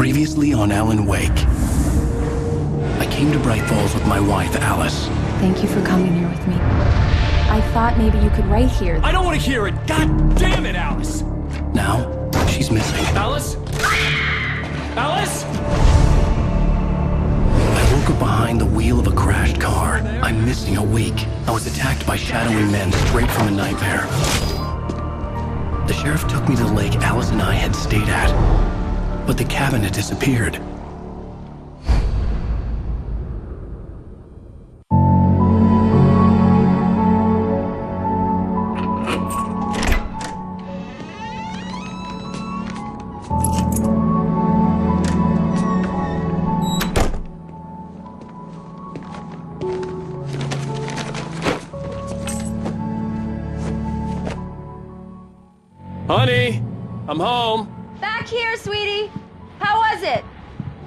Previously on Alan Wake. I came to Bright Falls with my wife, Alice. Thank you for coming here with me. I thought maybe you could write here. I don't want to hear it! God damn it, Alice! Now, she's missing. Alice? Alice? I woke up behind the wheel of a crashed car. I'm missing a week. I was attacked by shadowy men straight from a nightmare. The sheriff took me to the lake Alice and I had stayed at. But the cabin had disappeared. Honey, I'm home. Back here, sweetie. How was it?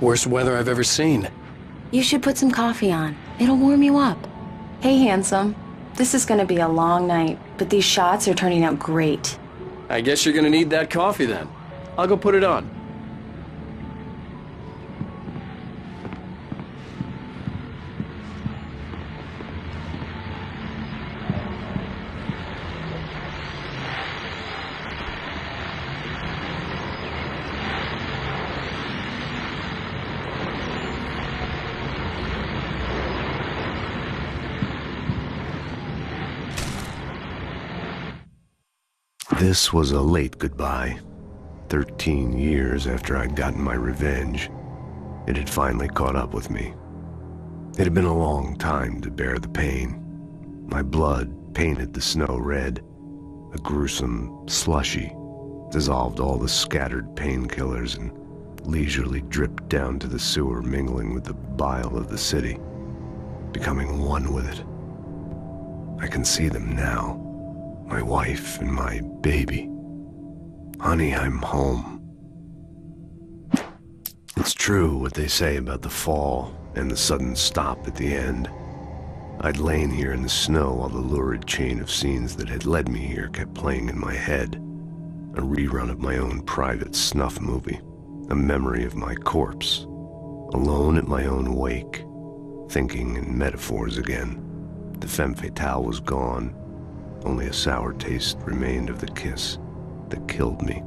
Worst weather I've ever seen. You should put some coffee on. It'll warm you up. Hey, handsome. This is gonna be a long night, but these shots are turning out great. I guess you're gonna need that coffee then. I'll go put it on. This was a late goodbye. 13 years after I'd gotten my revenge, it had finally caught up with me. It had been a long time to bear the pain. My blood painted the snow red. A gruesome slushy dissolved all the scattered painkillers and leisurely dripped down to the sewer, mingling with the bile of the city, becoming one with it. I can see them now. My wife and my baby. Honey, I'm home. It's true what they say about the fall and the sudden stop at the end. I'd lain here in the snow while the lurid chain of scenes that had led me here kept playing in my head. A rerun of my own private snuff movie. A memory of my corpse. Alone at my own wake. Thinking in metaphors again. The femme fatale was gone. Only a sour taste remained of the kiss that killed me.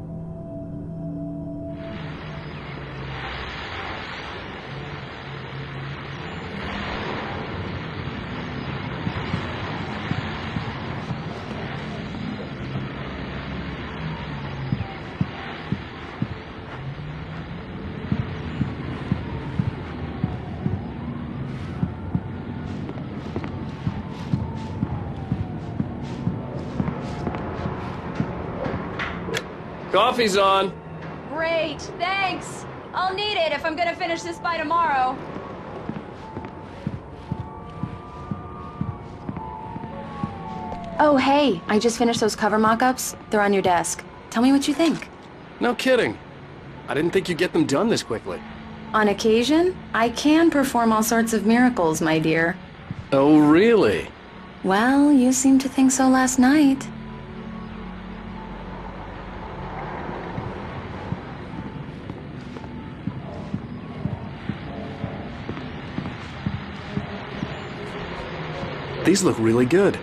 Coffee's on. Great, thanks. I'll need it if I'm gonna finish this by tomorrow. Oh, hey, I just finished those cover mock-ups. They're on your desk. Tell me what you think. No kidding. I didn't think you'd get them done this quickly. On occasion, I can perform all sorts of miracles, my dear. Oh, really? Well, you seemed to think so last night. These look really good.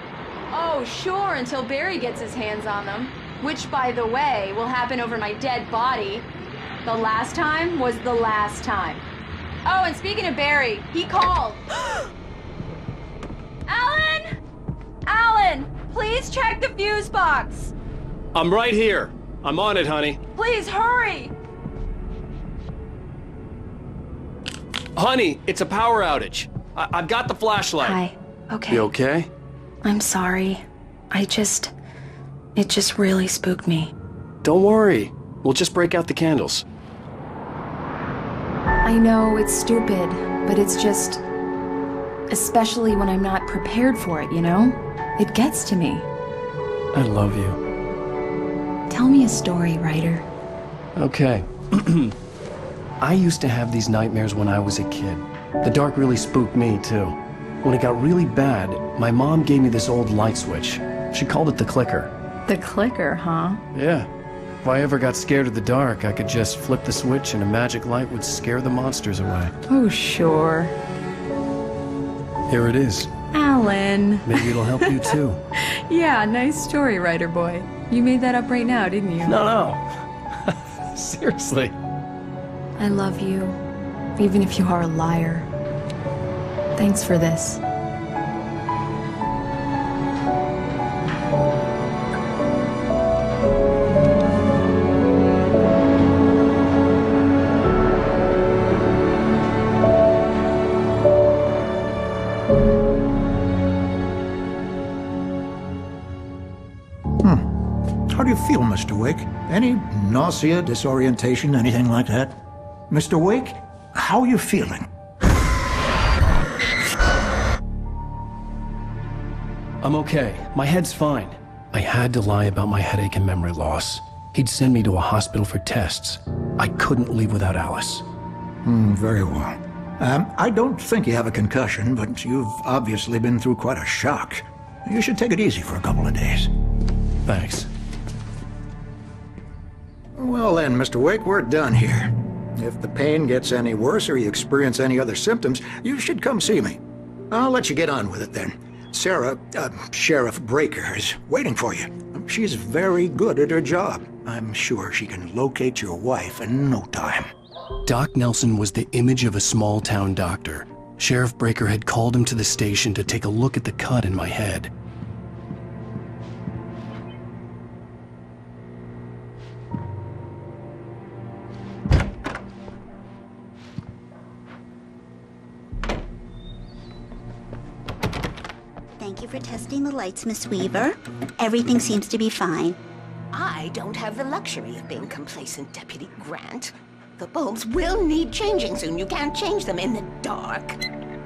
Oh, sure, until Barry gets his hands on them. Which, by the way, will happen over my dead body. The last time was the last time. Oh, and speaking of Barry, he called. Alan! Alan! Please check the fuse box! I'm right here. I'm on it, honey. Please, hurry! Honey, it's a power outage. I've got the flashlight. Hi. Okay. You okay? I'm sorry. It just really spooked me. Don't worry. We'll just break out the candles. I know it's stupid, but it's just... especially when I'm not prepared for it, you know? It gets to me. I love you. Tell me a story, writer. Okay. I used to have these nightmares when I was a kid. The dark really spooked me, too. When it got really bad, my mom gave me this old light switch. She called it the clicker. The clicker, huh? Yeah. If I ever got scared of the dark, I could just flip the switch and a magic light would scare the monsters away. Oh, sure. Here it is. Alan. Maybe it'll help you too. Yeah, nice story, writer boy. You made that up right now, didn't you? No. Seriously. I love you, even if you are a liar. Thanks for this. How do you feel, Mr. Wake? Any nausea, disorientation, anything like that? Mr. Wake, how are you feeling? I'm okay. My head's fine. I had to lie about my headache and memory loss. He'd send me to a hospital for tests. I couldn't leave without Alice. Very well. I don't think you have a concussion, but you've obviously been through quite a shock. You should take it easy for a couple of days. Thanks. Well then, Mr. Wake, we're done here. If the pain gets any worse or you experience any other symptoms, you should come see me. I'll let you get on with it then. Sarah, Sheriff Breaker, is waiting for you. She's very good at her job. I'm sure she can locate your wife in no time. Doc Nelson was the image of a small-town doctor. Sheriff Breaker had called him to the station to take a look at the cut in my head. Thank you for testing the lights, Miss Weaver. Everything seems to be fine. I don't have the luxury of being complacent, Deputy Grant. The bulbs will need changing soon. You can't change them in the dark.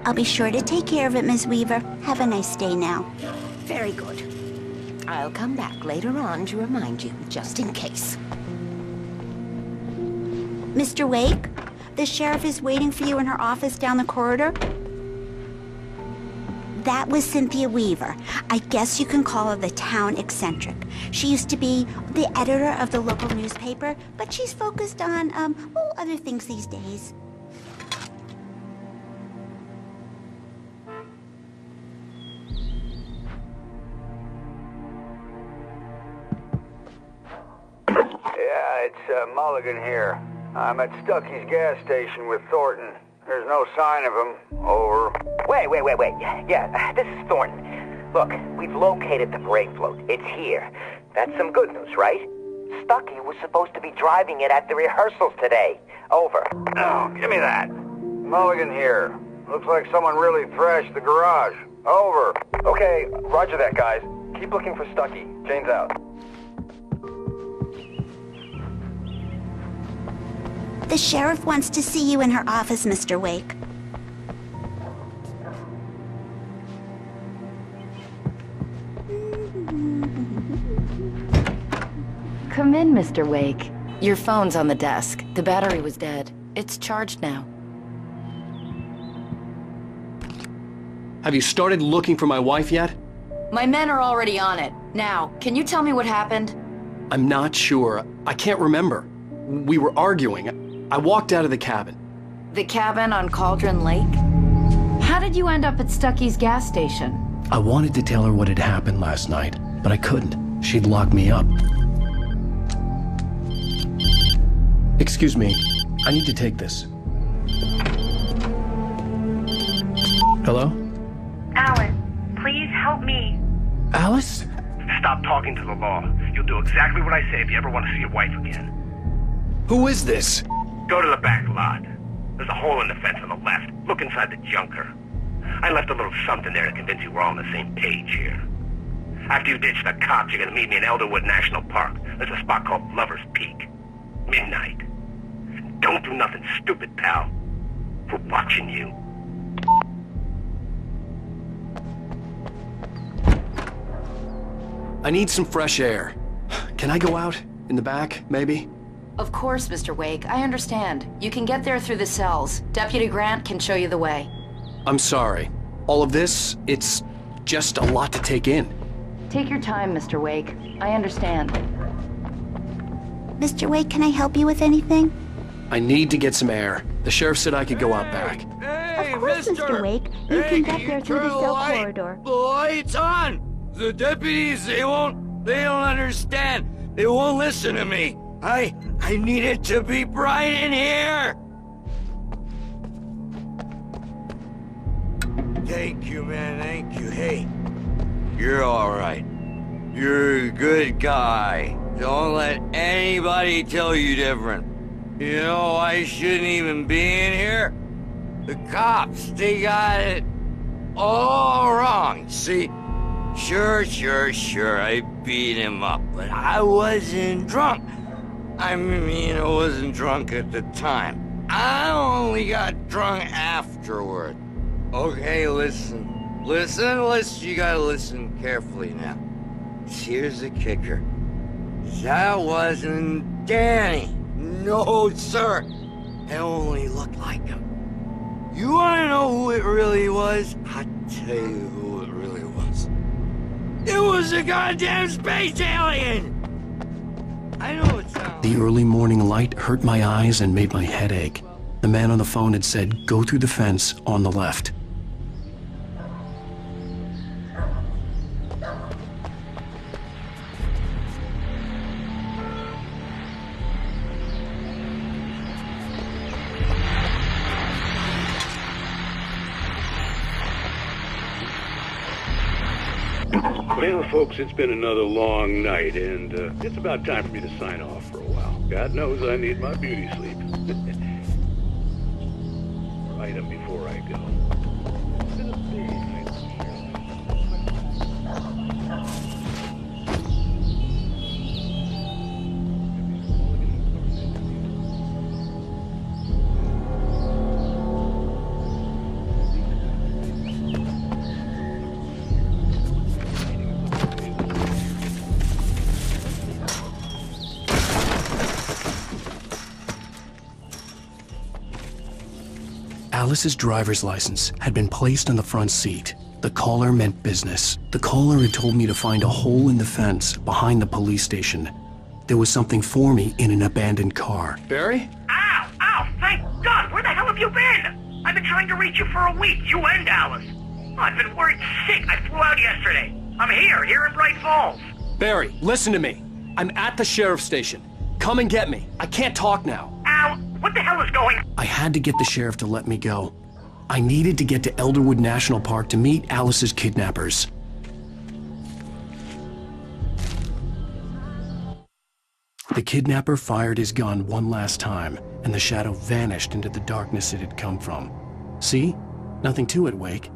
I'll be sure to take care of it, Miss Weaver. Have a nice day now. Very good. I'll come back later on to remind you, just in case. Mr. Wake, the sheriff is waiting for you in her office down the corridor. That was Cynthia Weaver. I guess you can call her the town eccentric. She used to be the editor of the local newspaper, but she's focused on, other things these days. Yeah, it's Mulligan here. I'm at Stucky's gas station with Thornton. There's no sign of him. Over. Wait. Yeah, this is Thornton. Look, we've located the brake float. It's here. That's some good news, right? Stucky was supposed to be driving it at the rehearsals today. Over. Oh, give me that. Mulligan here. Looks like someone really thrashed the garage. Over. Okay, roger that, guys. Keep looking for Stucky. Jane's out. The sheriff wants to see you in her office, Mr. Wake. Come in, Mr. Wake. Your phone's on the desk. The battery was dead. It's charged now. Have you started looking for my wife yet? My men are already on it. Now, can you tell me what happened? I'm not sure. I can't remember. We were arguing. I walked out of the cabin. The cabin on Cauldron Lake? How did you end up at Stucky's gas station? I wanted to tell her what had happened last night, but I couldn't. She'd locked me up. Excuse me. I need to take this. Hello? Alan, please help me. Alice? Stop talking to the law. You'll do exactly what I say if you ever want to see your wife again. Who is this? Go to the back lot. There's a hole in the fence on the left. Look inside the junker. I left a little something there to convince you we're all on the same page here. After you ditch the cops, you're gonna meet me in Elderwood National Park. There's a spot called Lover's Peak. Midnight. Don't do nothing stupid, pal. We're watching you. I need some fresh air. Can I go out? In the back, maybe? Of course, Mr. Wake. I understand. You can get there through the cells. Deputy Grant can show you the way. I'm sorry. All of this, it's just a lot to take in. Take your time, Mr. Wake. I understand. Mr. Wake, can I help you with anything? I need to get some air. The sheriff said I could go out back. Of course, Mr. Wake. You can get there through the cell corridor. The light's on! The deputies, they don't understand. They won't listen to me. I need it to be bright in here! Thank you, man, thank you. Hey, you're alright. You're a good guy. Don't let anybody tell you different. You know, I shouldn't even be in here. The cops, they got it all wrong. See, sure, I beat him up, but I wasn't drunk. I mean, I wasn't drunk at the time. I only got drunk afterward. Okay, listen, you gotta listen carefully now. Here's the kicker. That wasn't Danny. No, sir. It only looked like him. You wanna know who it really was? I'll tell you who it really was. It was a goddamn space alien! I know it sounds... The early morning light hurt my eyes and made my head ache. The man on the phone had said, go through the fence on the left. Well, folks, it's been another long night, and it's about time for me to sign off for a while. God knows I need my beauty sleep. Item before I go. It's been a big night. Alice's driver's license had been placed on the front seat. The caller meant business. The caller had told me to find a hole in the fence behind the police station. There was something for me in an abandoned car. Barry? Ow! Ow! Thank God! Where the hell have you been? I've been trying to reach you for a week, you and Alice. Oh, I've been worried sick. I flew out yesterday. I'm here in Bright Falls. Barry, listen to me. I'm at the sheriff's station. Come and get me. I can't talk now. Ow! What the hell is going on? I had to get the sheriff to let me go. I needed to get to Elderwood National Park to meet Alice's kidnappers. The kidnapper fired his gun one last time, and the shadow vanished into the darkness it had come from. See? Nothing to it, Wake.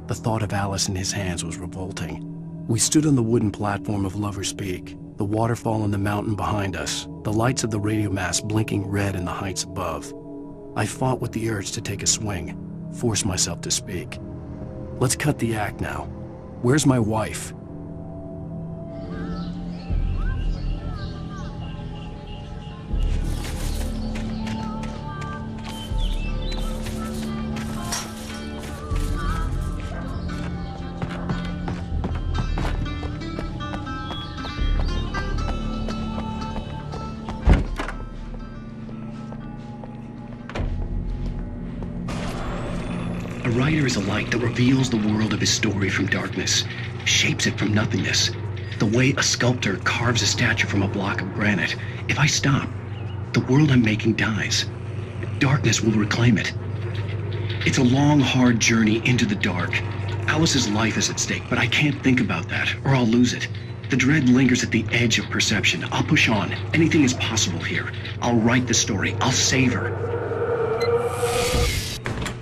The thought of Alice in his hands was revolting. We stood on the wooden platform of Lover's Peak, the waterfall on the mountain behind us, the lights of the radio mast blinking red in the heights above. I fought with the urge to take a swing, force myself to speak. Let's cut the act now. Where's my wife? A writer is a light that reveals the world of his story from darkness, shapes it from nothingness. The way a sculptor carves a statue from a block of granite. If I stop, the world I'm making dies. Darkness will reclaim it. It's a long, hard journey into the dark. Alice's life is at stake, but I can't think about that, or I'll lose it. The dread lingers at the edge of perception. I'll push on. Anything is possible here. I'll write the story. I'll save her.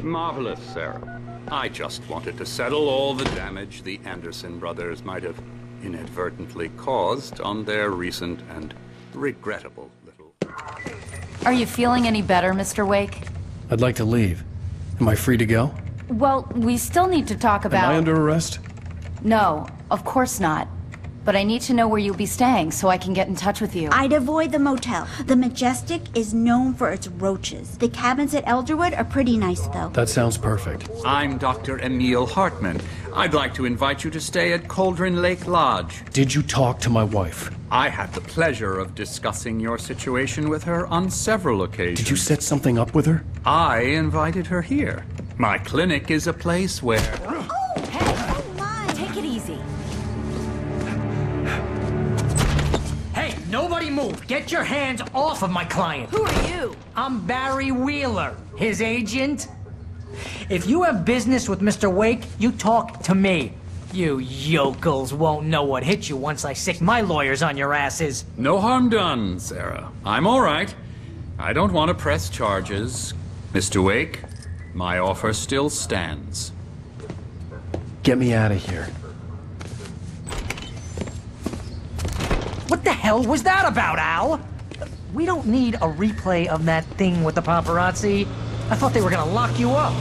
Marvelous, Sarah. I just wanted to settle all the damage the Anderson brothers might have inadvertently caused on their recent and regrettable little... Are you feeling any better, Mr. Wake? I'd like to leave. Am I free to go? Well, we still need to talk about... Am I under arrest? No, of course not. but I need to know where you'll be staying so I can get in touch with you. I'd avoid the motel. The Majestic is known for its roaches. The cabins at Elderwood are pretty nice, though. That sounds perfect. I'm Dr. Emil Hartman. I'd like to invite you to stay at Cauldron Lake Lodge. Did you talk to my wife? I had the pleasure of discussing your situation with her on several occasions. Did you set something up with her? I invited her here. My clinic is a place where... Oh, hey, oh my! Take it easy. Hey, nobody move! Get your hands off of my client! Who are you? I'm Barry Wheeler, his agent. If you have business with Mr. Wake, you talk to me. You yokels won't know what hit you once I sick my lawyers on your asses. No harm done, Sarah. I'm all right. I don't want to press charges. Mr. Wake, my offer still stands. Get me out of here. What the hell was that about, Al? We don't need a replay of that thing with the paparazzi. I thought they were gonna lock you up.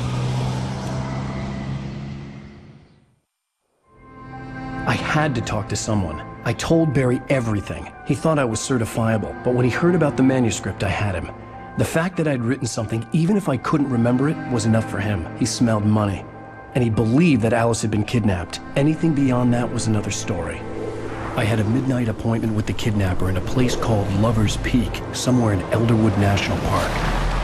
I had to talk to someone. I told Barry everything. He thought I was certifiable, but when he heard about the manuscript, I had him. The fact that I'd written something, even if I couldn't remember it, was enough for him. He smelled money. And he believed that Alice had been kidnapped. Anything beyond that was another story. I had a midnight appointment with the kidnapper in a place called Lover's Peak, somewhere in Elderwood National Park.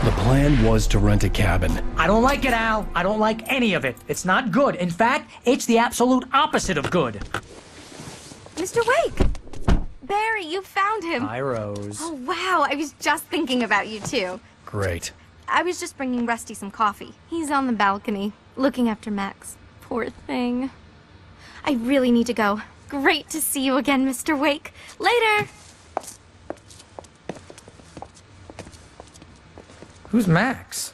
The plan was to rent a cabin. I don't like it, Al. I don't like any of it. It's not good. In fact, it's the absolute opposite of good. Mr. Wake! Barry, you found him. Hi, Rose. Oh, wow. I was just thinking about you, too. Great. I was just bringing Rusty some coffee. He's on the balcony, looking after Max. Poor thing. I really need to go. Great to see you again, Mr. Wake. Later! Who's Max?